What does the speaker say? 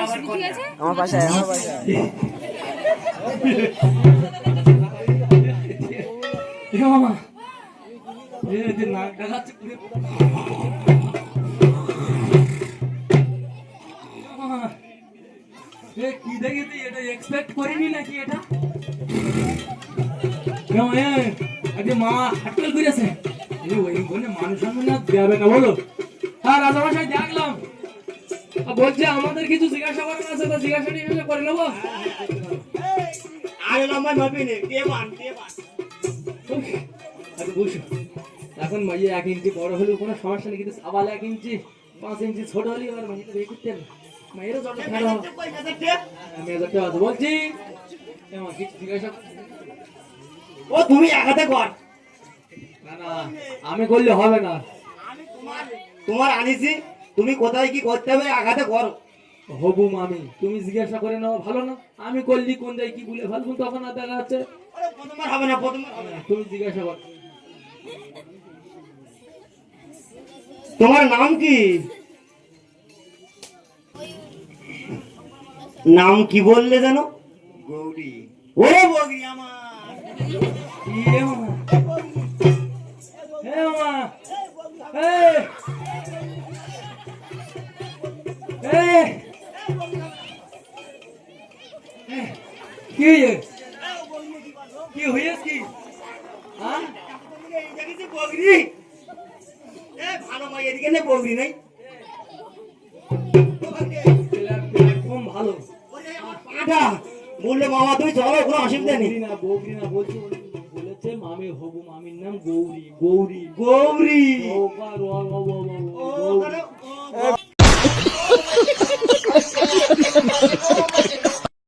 আমার পাশে আমার পাশে মামা যে নাক ডাকাচ্ছে কি দেখি তুই এটা এক্সপেক্ট করিনি নাকি এটা আগে মা হাটকেল করেছে ওই বলে মানুষ না দেবে না বলো হ্যাঁ রাজামশাই দেখলাম বলছে আমাদের কিছু জিজ্ঞাসা করার আছে তো জিজ্ঞাসা টিজ্ঞাসা করে নেবো আরে লম্বা মাপি নে কে বান আরে বসো এখন মাইয়ে 1 ইঞ্চি বড় হলেও কোনো সমস্যা নেই কিন্তু সাবাল 1 ইঞ্চি 5 ইঞ্চি ছোট হলে আর মাইয়ে বিয়ে করতেন মায়েরও যত খারাপ আমি এত কথা বলছি এমন কিছু জিজ্ঞাসা ও তুমি একাতে কর না না আমি করলে হবে না আমি তোমার আনিছি তুমি কোথায় কি করতে হবে আগাতে করো হবু মামি তুমি জিজ্ঞাসা করে নাও ভালো না আমি করলি কোন জায়গায় কি বলে ভালো তখন আর দেখা যাচ্ছে আরে প্রথমবার হবে না প্রথমবার হবে না তুমি জিজ্ঞাসা কর তোমার নাম কি নাম কি বললে জানো গৌরী ওরে বগরি আমার ইয়ে মামা হে মামা হে হে কি হয়ে কি হয়েছে কি হ্যাঁ দেখেছি বগরি এ ভালো মাই এদিকে নে বগরি নাই কম ভালো ওরে আমার পাটা বললে মামা তুমি চলো কোনো অসুবিধা নেই বৌরি না বলছি বলেছে মামি হবু মামির নাম গৌরী গৌরী গৌরী ও বা র র র র ও গৌরী। ও